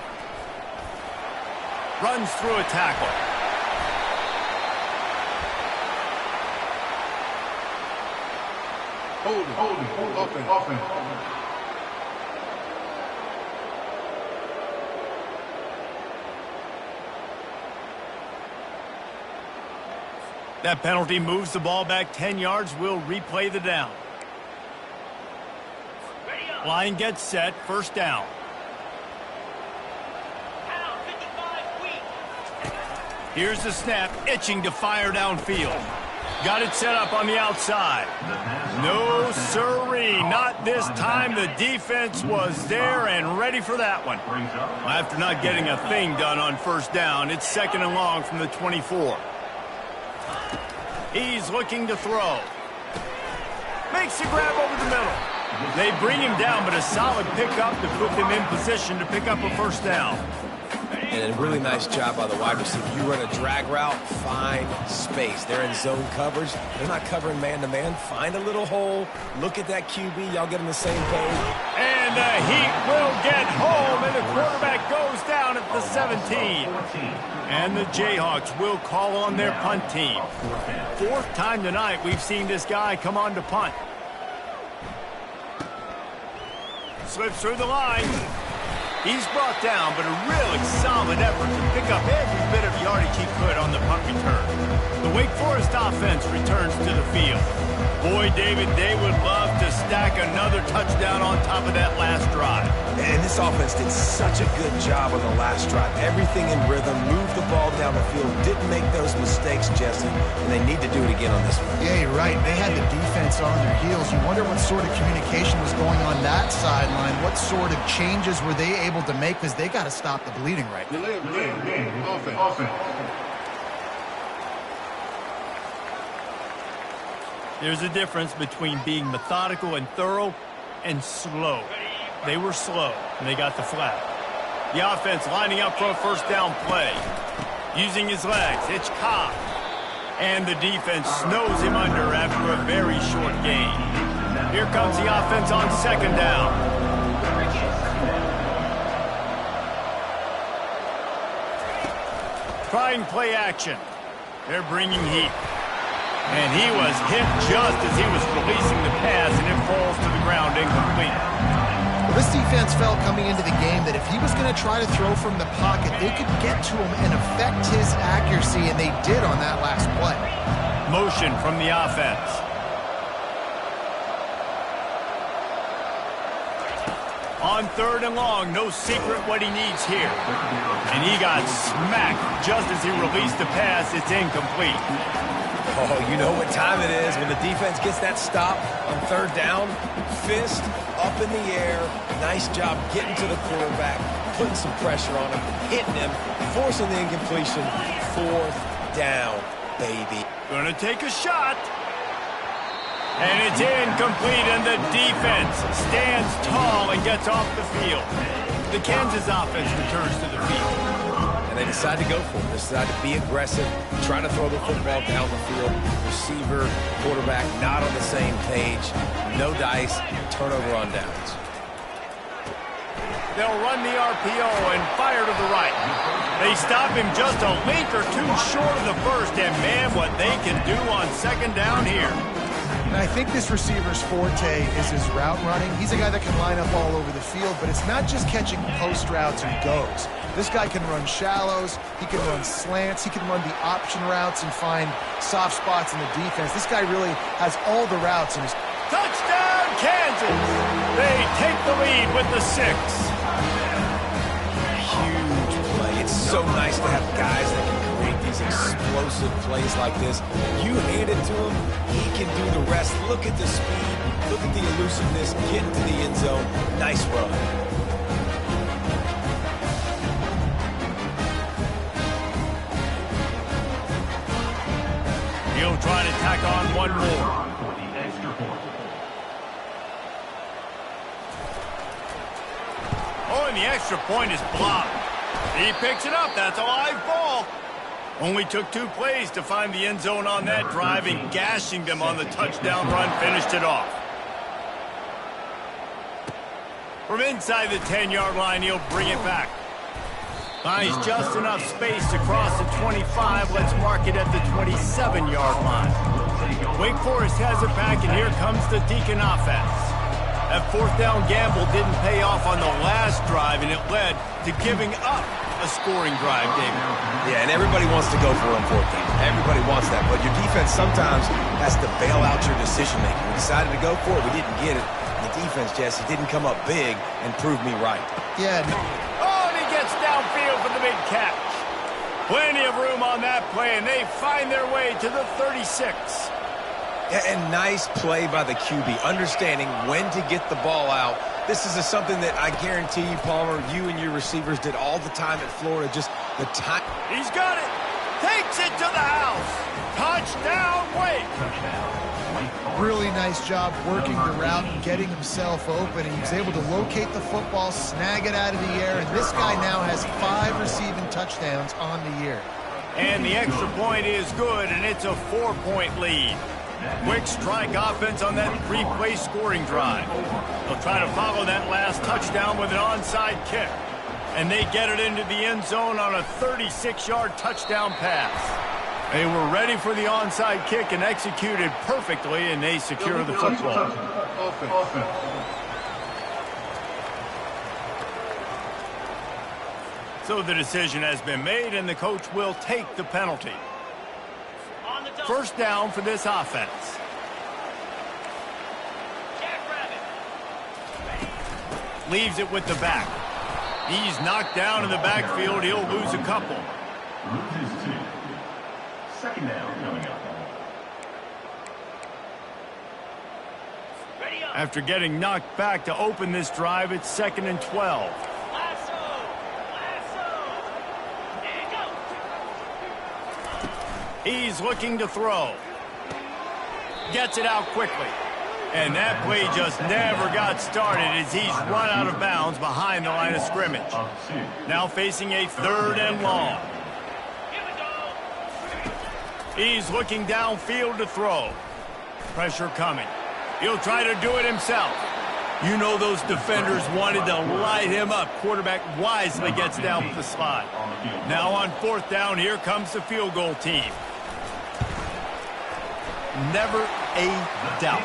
Speaker 1: Runs through a tackle.
Speaker 5: Holding, offense.
Speaker 1: That penalty moves the ball back 10 yards. We'll replay the down. Line gets set. First down. Here's the snap. Itching to fire downfield. Got it set up on the outside. No sirree. Not this time. The defense was there and ready for that one. After not getting a thing done on first down, it's second and long from the 24. He's looking to throw. Makes the grab over the middle. They bring him down, but a solid pickup to put them in position to pick up a first down.
Speaker 3: And a really nice job by the wide receiver. You run a drag route, find space. They're in zone coverage. They're not covering man-to-man. Find a little hole. Look at that QB. Y'all get on the same page.
Speaker 1: And the Heat will get home, and the quarterback goes down at the 17. And the Jayhawks will call on their punt team. Fourth time tonight we've seen this guy come on to punt. Slips through the line. He's brought down, but a really solid effort to pick up every bit of yardage he could on the punt return. The Wake Forest offense returns to the field. Boy, David, they would love to stack another touchdown on top of that last drive.
Speaker 3: And this offense did such a good job on the last drive. Everything in rhythm, moved the ball down the field, didn't make those mistakes, Jesse, and they need to do it again on this one.
Speaker 2: Yeah, you're right. They had the defense on their heels. You wonder what sort of communication was going on that sideline. What sort of changes were they able to make, because they got to stop the bleeding right now.
Speaker 5: Offense.
Speaker 1: There's a difference between being methodical and thorough and slow. They were slow, and they got the flag. The offense lining up for a first down play. Using his legs, it's Cobb. And the defense snows him under after a very short gain. Here comes the offense on second down. Trying play action. They're bringing heat. And he was hit just as he was releasing the pass, and it falls to the ground incomplete.
Speaker 2: Well, this defense felt coming into the game that if he was going to try to throw from the pocket, they could get to him and affect his accuracy, and they did on that last play.
Speaker 1: Motion from the offense. On third and long, no secret what he needs here. And he got smacked just as he released the pass. It's incomplete.
Speaker 3: Oh, you know what time it is when the defense gets that stop on third down. Fist up in the air. Nice job getting to the quarterback, putting some pressure on him, hitting him, forcing the incompletion. Fourth down, baby.
Speaker 1: Gonna take a shot. And it's incomplete, and the defense stands tall and gets off the field. The Kansas offense returns to the field.
Speaker 3: And they decide to go for it. They decide to be aggressive, trying to throw the football down the field. Receiver, quarterback, not on the same page. No dice, turnover on downs.
Speaker 1: They'll run the RPO and fire to the right. They stop him just a link or two short of the first, and man, what they can do on second down here.
Speaker 2: And I think this receiver's forte is his route running. He's a guy that can line up all over the field, but it's not just catching post routes and goes. This guy can run shallows, he can run slants, he can run the option routes and find soft spots in the defense. This guy really has all the routes in his...
Speaker 1: Touchdown, Kansas! They take the lead with the 6.
Speaker 3: Huge play. It's so nice to have guys that can create these explosive plays like this. You hand it to him, he can do the rest. Look at the speed, look at the elusiveness, get into the end zone. Nice run.
Speaker 1: He'll try to tack on one more. Oh, and the extra point is blocked. He picks it up. That's a live ball. Only took 2 plays to find the end zone on that drive, and gashing them on the touchdown run finished it off. From inside the 10-yard line, he'll bring it back. Finds just enough space to cross the 25. Let's mark it at the 27-yard line. Wake Forest has it back, and here comes the Deacon offense. That fourth down gamble didn't pay off on the last drive, and it led to giving up a scoring drive, David.
Speaker 3: Yeah, and everybody wants to go for it on fourth down. Everybody wants that, but your defense sometimes has to bail out your decision-making. We decided to go for it. We didn't get it. And the defense, Jesse, didn't come up big and prove me right.
Speaker 2: Yeah.
Speaker 1: Oh, and he gets downfield for the big catch. Plenty of room on that play, and they find their way to the 36.
Speaker 3: And nice play by the QB, understanding when to get the ball out. This is something that I guarantee you, Palmer, you and your receivers did all the time at Florida. Just the time.
Speaker 1: He's got it. Takes it to the house. Touchdown, Wake.
Speaker 2: Really nice job working the route and getting himself open. He was able to locate the football, snag it out of the air, and this guy now has 5 receiving touchdowns on the year.
Speaker 1: And the extra point is good, and it's a 4-point lead. Quick strike offense on that 3-play scoring drive. They'll try to follow that last touchdown with an onside kick. And they get it into the end zone on a 36-yard touchdown pass. They were ready for the onside kick and executed perfectly, and they secure the football. So the decision has been made, and the coach will take the penalty. First down for this offense. Leaves it with the back. He's knocked down in the backfield. He'll lose a couple.
Speaker 5: Loses 2. Second down coming up.
Speaker 1: After getting knocked back to open this drive, it's 2nd and 12. He's looking to throw. Gets it out quickly. And that play just never got started as he's run out of bounds behind the line of scrimmage. Now facing a 3rd and long. He's looking downfield to throw. Pressure coming. He'll try to do it himself. You know those defenders wanted to light him up. Quarterback wisely gets down with the slide. Now on 4th down, here comes the field goal team. Never a doubt.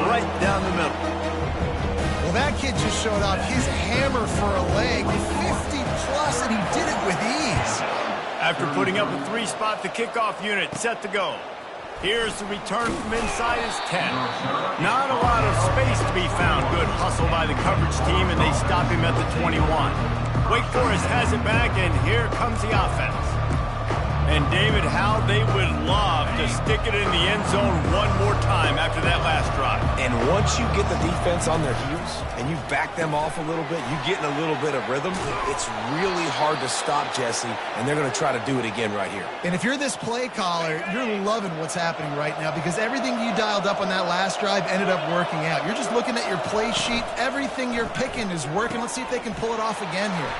Speaker 1: Right down the middle.
Speaker 2: Well, that kid just showed off his hammer for a leg, 50-plus, and he did it with ease.
Speaker 1: After putting up a 3-spot, the kickoff unit set to go. Here's the return from inside his 10. Not a lot of space to be found. Good hustle by the coverage team, and they stop him at the 21. Wake Forest has it back, and here comes the offense. And, David, how they would love to stick it in the end zone one more time after that last drive.
Speaker 3: And once you get the defense on their heels and you back them off a little bit, you get in a little bit of rhythm, it's really hard to stop, Jesse, and they're going to try to do it again right here.
Speaker 2: And if you're this play caller, you're loving what's happening right now because everything you dialed up on that last drive ended up working out. You're just looking at your play sheet. Everything you're picking is working. Let's see if they can pull it off again here.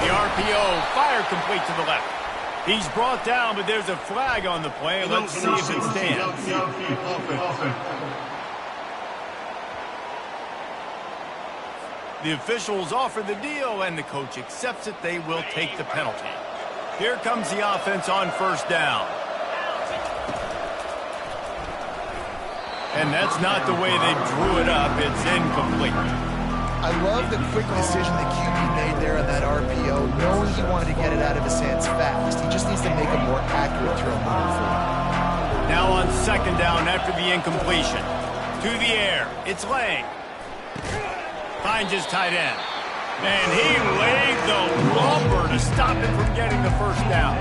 Speaker 1: The RPO, fire complete to the left. He's brought down, but there's a flag on the play. Let's see if it stands. The officials offer the deal, and the coach accepts it. They will take the penalty. Here comes the offense on 1st down. And that's not the way they drew it up. It's incomplete.
Speaker 2: I love the quick decision that QB made there on that RPO, knowing he wanted to get it out of his hands fast. He just needs to make a more accurate throw moving forward.
Speaker 1: Now on 2nd down after the incompletion. To the air. It's Lang. Finds his tight end. And he laid the lumber to stop him from getting the 1st down.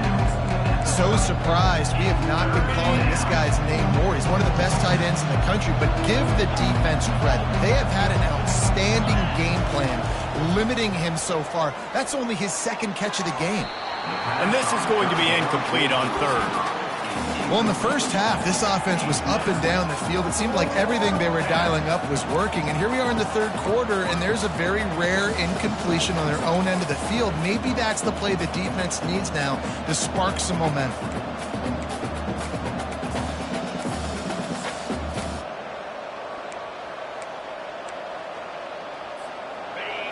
Speaker 2: So surprised we have not been calling this guy's name more. He's one of the best tight ends in the country, but give the defense credit. They have had an outstanding game plan, limiting him so far. That's only his 2nd catch of the game.
Speaker 1: And this is going to be incomplete on 3rd.
Speaker 2: Well, in the first half, this offense was up and down the field. It seemed like everything they were dialing up was working. And here we are in the 3rd quarter, and there's a very rare incompletion on their own end of the field. Maybe that's the play the defense needs now to spark some momentum.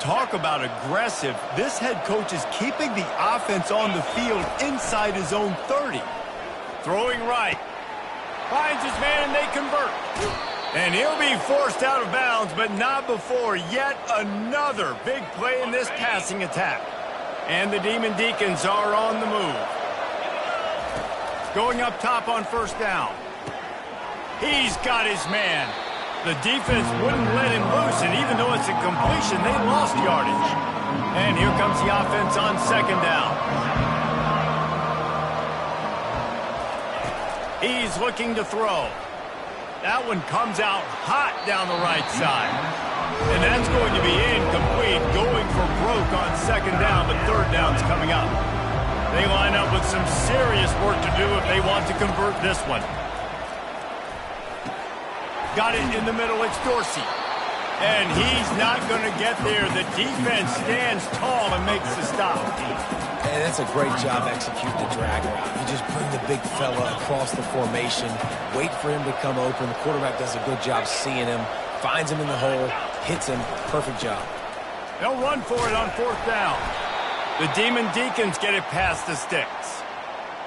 Speaker 1: Talk about aggressive. This head coach is keeping the offense on the field inside his own 30. Throwing right. Finds his man, and they convert. And he'll be forced out of bounds, but not before yet another big play in this passing attack. And the Demon Deacons are on the move. Going up top on first down. He's got his man. The defense wouldn't let him loose, and even though it's a completion, they lost yardage. And here comes the offense on second down. He's looking to throw. That one comes out hot down the right side. And that's going to be incomplete, going for broke on second down, but third down's coming up. They line up with some serious work to do if they want to convert this one. Got it in the middle, it's Dorsey. And he's not going to get there. The defense stands tall and makes the stop.
Speaker 3: And that's a great job executing the drag route. You just bring the big fella across the formation, wait for him to come open. The quarterback does a good job seeing him, finds him in the hole, hits him. Perfect job.
Speaker 1: They'll run for it on fourth down. The Demon Deacons get it past the sticks.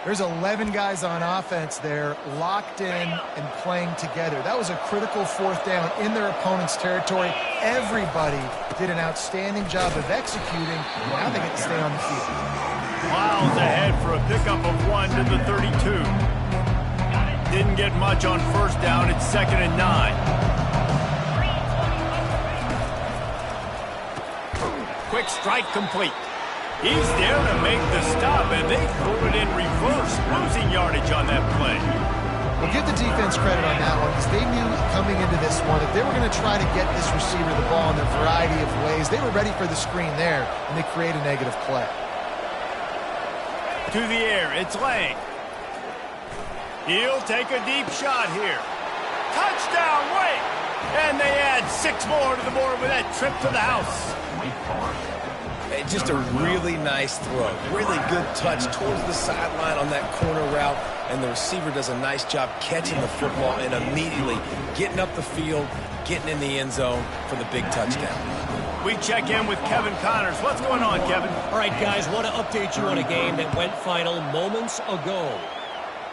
Speaker 2: There's 11 guys on offense there, locked in and playing together. That was a critical fourth down in their opponent's territory. Everybody did an outstanding job of executing. Now they get to stay on the field.
Speaker 1: Miles ahead for a pickup of 1 to the 32. Didn't get much on first down. It's 2nd and 9. Quick strike complete. He's there to make the stop, and they threw it in reverse, losing yardage on that play.
Speaker 2: Well, give the defense credit on that one, because they knew coming into this one that they were going to try to get this receiver the ball in a variety of ways. They were ready for the screen there, and they create a negative play.
Speaker 1: To the air, it's Lang. He'll take a deep shot here. Touchdown, Wake! And they add 6 more to the board with that trip to the house.
Speaker 3: Just a really nice throw. Really good touch towards the sideline on that corner route, and the receiver does a nice job catching the football and immediately getting up the field, getting in the end zone for the big touchdown.
Speaker 1: We check in with Kevin Connors. What's going on, Kevin?
Speaker 4: All right, guys, want to update you on a game that went final moments ago.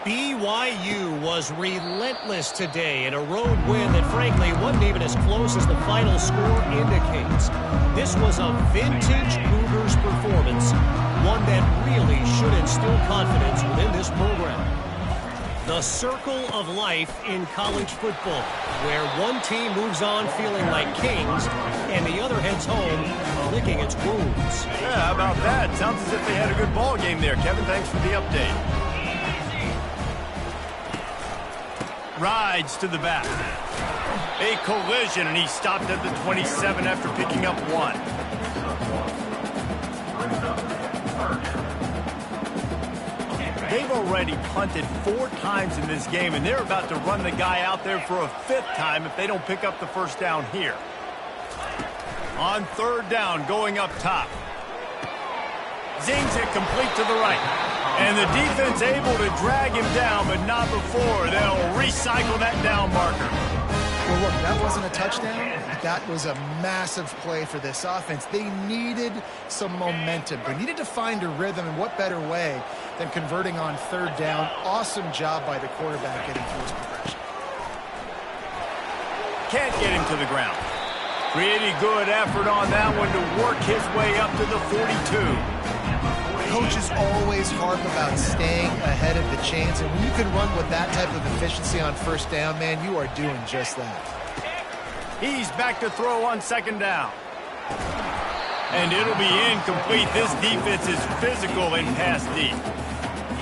Speaker 4: BYU was relentless today in a road win that, frankly, wasn't even as close as the final score indicates. This was a vintage Cougars performance, one that really should instill confidence within this program. The circle of life in college football, where one team moves on feeling like kings and the other heads home licking its wounds.
Speaker 1: Yeah, how about that? Sounds as if they had a good ball game there. Kevin, thanks for the update. Rides to the back. A collision, and he stopped at the 27 after picking up 1. They've already punted 4 times in this game, and they're about to run the guy out there for a 5th time if they don't pick up the first down here. On third down, going up top. Zings it complete to the right. And the defense able to drag him down, but not before. They'll recycle that down marker.
Speaker 2: Well, look, that wasn't a touchdown. That was a massive play for this offense. They needed some momentum. They needed to find a rhythm, and what better way than converting on third down. Awesome job by the quarterback getting through his progression.
Speaker 1: Can't get him to the ground. Pretty good effort on that one to work his way up to the 42.
Speaker 2: Coaches always harp about staying ahead of the chains, and when you can run with that type of efficiency on first down, man, you are doing just that.
Speaker 1: He's back to throw on second down. And it'll be incomplete. This defense is physical and pass deep.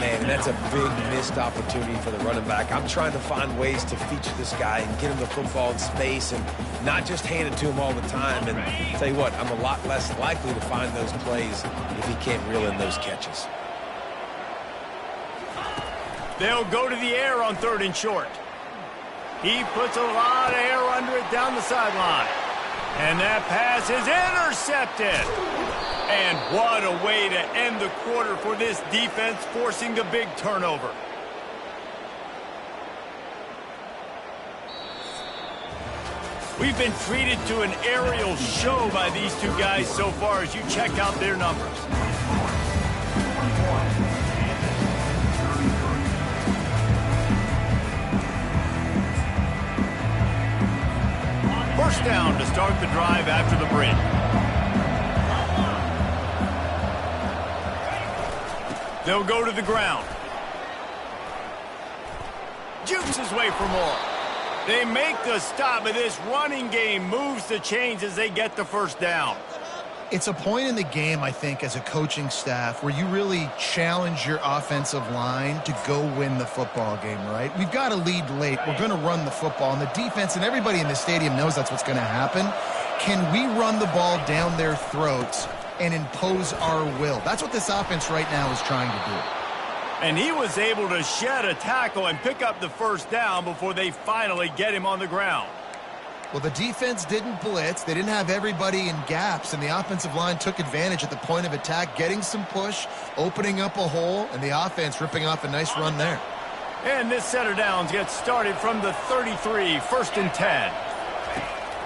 Speaker 3: Man, that's a big missed opportunity for the running back. I'm trying to find ways to feature this guy and get him the football in space and not just hand it to him all the time. And I'll tell you what, I'm a lot less likely to find those plays if he can't reel in those catches.
Speaker 1: They'll go to the air on third and short. He puts a lot of air under it down the sideline. And that pass is intercepted. And what a way to end the quarter for this defense, forcing the big turnover. We've been treated to an aerial show by these two guys so far as you check out their numbers. First down to start the drive after the break. They'll go to the ground. Jukes his way for more. They make the stop, but this running game moves the chains as they get the first down.
Speaker 2: It's a point in the game, I think, as a coaching staff where you really challenge your offensive line to go win the football game, right? We've got to lead late. We're going to run the football, and the defense and everybody in the stadium knows that's what's going to happen. Can we run the ball down their throats and impose our will? That's what this offense right now is trying to do.
Speaker 1: And he was able to shed a tackle and pick up the first down before they finally get him on the ground.
Speaker 2: Well, the defense didn't blitz. They didn't have everybody in gaps, and the offensive line took advantage at the point of attack, getting some push, opening up a hole, and the offense ripping off a nice run there.
Speaker 1: And this set of downs gets started from the 33, 1st and 10.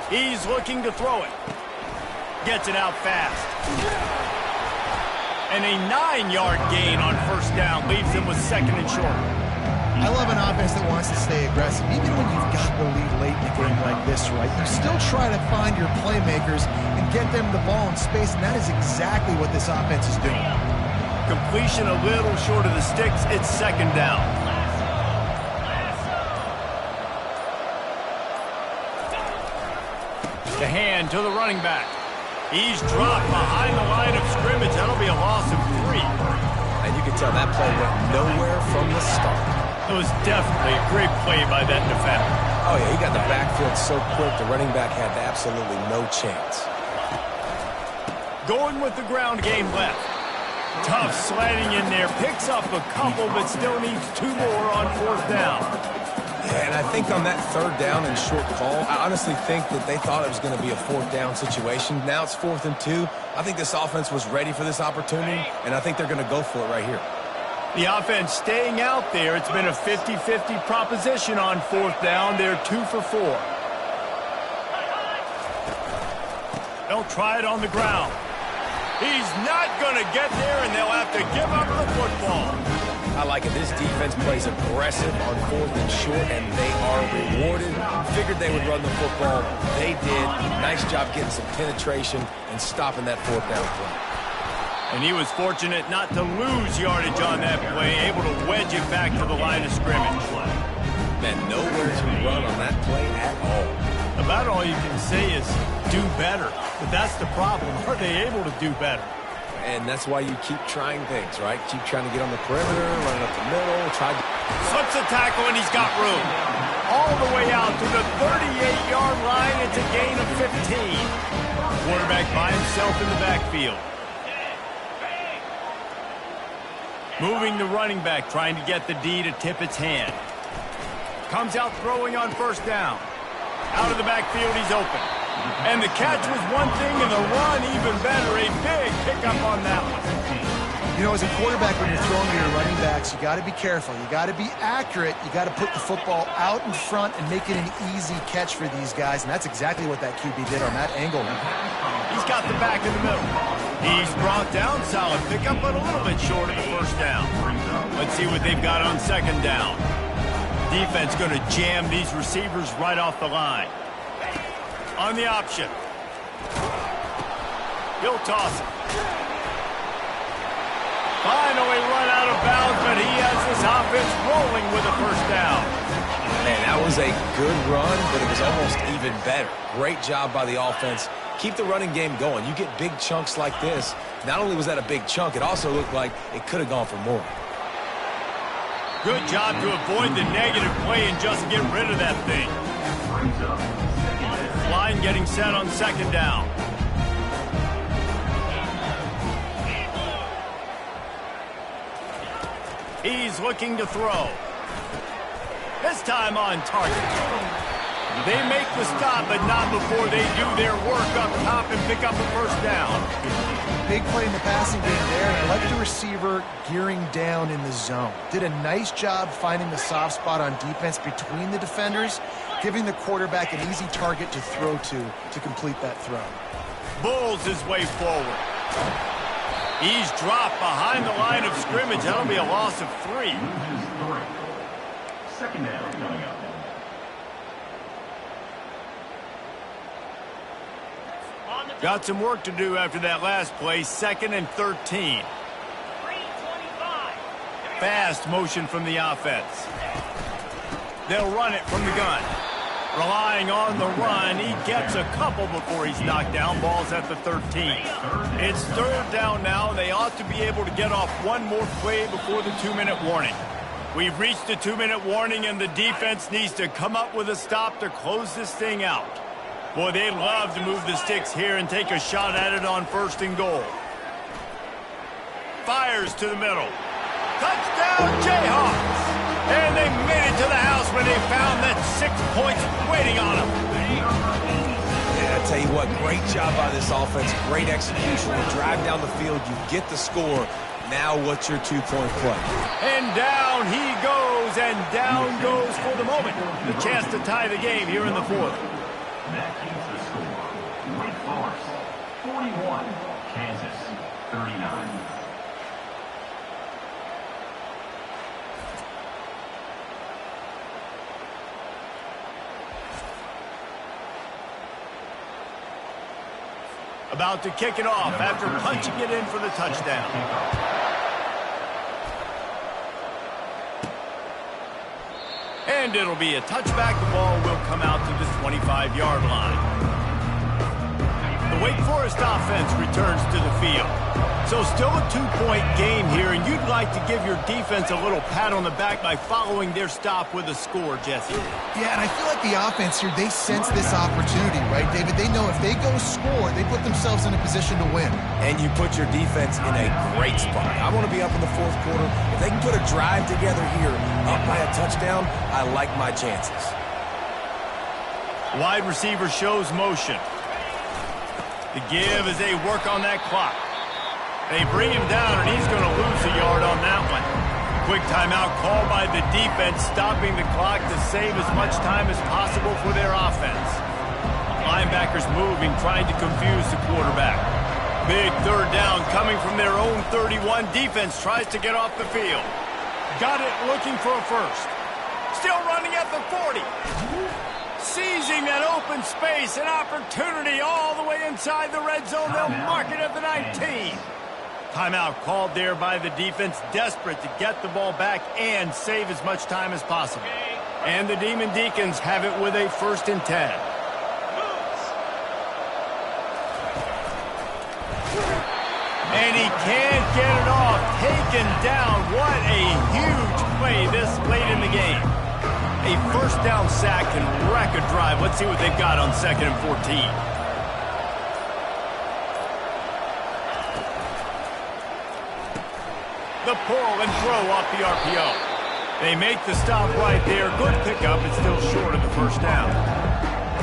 Speaker 1: He's looking to throw it. Gets it out fast. And a 9-yard gain on first down leaves him with 2nd and short.
Speaker 2: I love an offense that wants to stay aggressive. Even when you've got the lead late in a game like this, right, you still try to find your playmakers and get them the ball in space, and that is exactly what this offense is doing.
Speaker 1: Completion a little short of the sticks. It's 2nd down. The hand to the running back. He's dropped behind the line of scrimmage. That'll be a loss of 3.
Speaker 3: And you can tell that play went nowhere from the start.
Speaker 1: It was definitely a great play by that defender.
Speaker 3: Oh, yeah, he got the backfield so quick, the running back had absolutely no chance.
Speaker 1: Going with the ground game left. Tough sledding in there. Picks up a couple, but still needs 2 more on 4th down.
Speaker 3: Yeah, and I think on that 3rd down and short call, I honestly think that they thought it was going to be a 4th down situation. Now it's 4th and 2. I think this offense was ready for this opportunity, and I think they're going to go for it right here.
Speaker 1: The offense staying out there. It's been a 50-50 proposition on 4th down. They're 2 for 4. They'll try it on the ground. He's not going to get there, and they'll have to give up the football.
Speaker 3: I like it. This defense plays aggressive on 4th and short, and they are rewarded. Figured they would run the football. They did. Nice job getting some penetration and stopping that 4th down play.
Speaker 1: And he was fortunate not to lose yardage on that play, able to wedge it back to the line of scrimmage.
Speaker 3: Man, nowhere to run on that play at all.
Speaker 1: About all you can say is do better. But that's the problem. Are they able to do better?
Speaker 3: And that's why you keep trying things, right? Keep trying to get on the perimeter, running up the middle,
Speaker 1: Slips a tackle, and he's got room. All the way out to the 38-yard line. It's a gain of 15. Quarterback by himself in the backfield. Moving the running back, trying to get the D to tip its hand. Comes out throwing on 1st down. Out of the backfield, he's open. And the catch was one thing, and the run even better. A big pickup on that one.
Speaker 2: You know, as a quarterback, when you're throwing to your running backs, you got to be careful. You got to be accurate. You got to put the football out in front and make it an easy catch for these guys, and that's exactly what that QB did on that angle.
Speaker 1: He's got the back in the middle. He's brought down, solid pickup, but a little bit short of the 1st down. Let's see what they've got on 2nd down. Defense going to jam these receivers right off the line. On the option. He'll toss it. Finally run out of bounds, but he has this offense rolling with a 1st down.
Speaker 3: Man, that was a good run, but it was almost even better. Great job by the offense. Keep the running game going. You get big chunks like this. Not only was that a big chunk, it also looked like it could have gone for more.
Speaker 1: Good job to avoid the negative play and just get rid of that thing. Line getting set on 2nd down. He's looking to throw. This time on target. They make the stop, but not before they do their work up top and pick up a 1st down.
Speaker 2: Big play in the passing game there, and I like the receiver gearing down in the zone. Did a nice job finding the soft spot on defense between the defenders, giving the quarterback an easy target to throw to complete that throw.
Speaker 1: Bulls his way forward. He's dropped behind the line of scrimmage. That'll be a loss of 3.
Speaker 5: 2nd down coming up.
Speaker 1: Got some work to do after that last play. 2nd and 13. fast motion from the offense. They'll run it from the gun. Relying on the run, he gets a couple before he's knocked down. Ball's at the 13. It's third down now. They ought to be able to get off one more play before the 2-minute warning. We've reached the 2-minute warning, and the defense needs to come up with a stop to close this thing out. Boy, they'd love to move the sticks here and take a shot at it on 1st and goal. Fires to the middle. Touchdown, Jayhawks! And they made it to the house when they found that 6 points waiting on them.
Speaker 3: And I tell you what, great job by this offense. Great execution. You drive down the field, you get the score. Now what's your 2-point play?
Speaker 1: And down he goes, and down goes for the moment. The chance to tie the game here in the 4th.
Speaker 5: That keeps the score. Wake Forest, 41. Kansas, 39.
Speaker 1: About to kick it off after punching it in for the touchdown. And it'll be a touchback. The ball will come out to the 25-yard line. The Wake Forest offense returns to the field. So still a 2-point game here, and you'd like to give your defense a little pat on the back by following their stop with a score, Jesse.
Speaker 2: Yeah, and I feel like the offense here, they sense this opportunity, right, David? They know if they go score, they put themselves in a position to win.
Speaker 3: And you put your defense in a great spot. I want to be up in the 4th quarter. If they can put a drive together here, up by a touchdown, I like my chances.
Speaker 1: Wide receiver shows motion. The give as they work on that clock. They bring him down, and he's going to lose a yard on that one. Quick timeout call by the defense, stopping the clock to save as much time as possible for their offense. Linebackers moving, trying to confuse the quarterback. Big third down coming from their own 31. Defense tries to get off the field. Got it, looking for a first. Still running at the 40. Seizing that open space, an opportunity all the way inside the red zone. They'll mark it at the 19. Timeout called there by the defense, desperate to get the ball back and save as much time as possible. And the Demon Deacons have it with a 1st and 10. And he can't get it off. Taken down. What a huge play this late in the game. A 1st down sack can wreck a drive. Let's see what they've got on 2nd and 14. The pull and throw off the RPO. They make the stop right there. Good pickup. It's still short of the 1st down.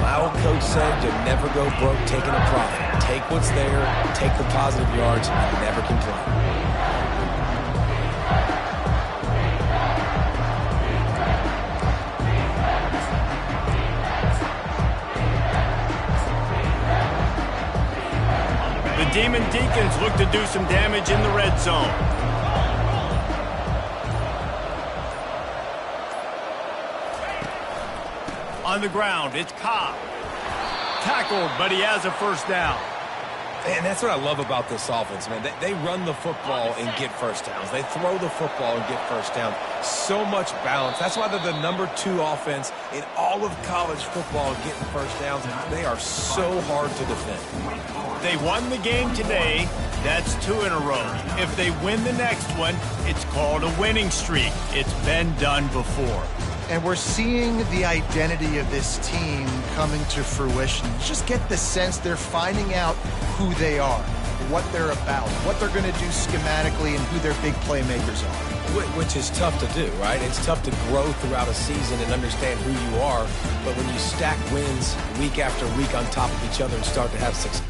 Speaker 3: My old coach said you never go broke taking a profit. Take what's there, take the positive yards, and never complain.
Speaker 1: The Demon Deacons look to do some damage in the red zone. On the ground, it's Cobb. Tackled, but he has a 1st down.
Speaker 3: And that's what I love about this offense, man. They run the football and get 1st downs. They throw the football and get 1st downs. So much balance. That's why they're the number 2 offense in all of college football getting 1st downs. They are so hard to defend.
Speaker 1: They won the game today. That's 2 in a row. If they win the next one, it's called a winning streak. It's been done before.
Speaker 2: And we're seeing the identity of this team coming to fruition. You just get the sense they're finding out who they are, what they're about, what they're going to do schematically, and who their big playmakers are.
Speaker 3: Which is tough to do, right? It's tough to grow throughout a season and understand who you are. But when you stack wins week after week on top of each other and start to have success,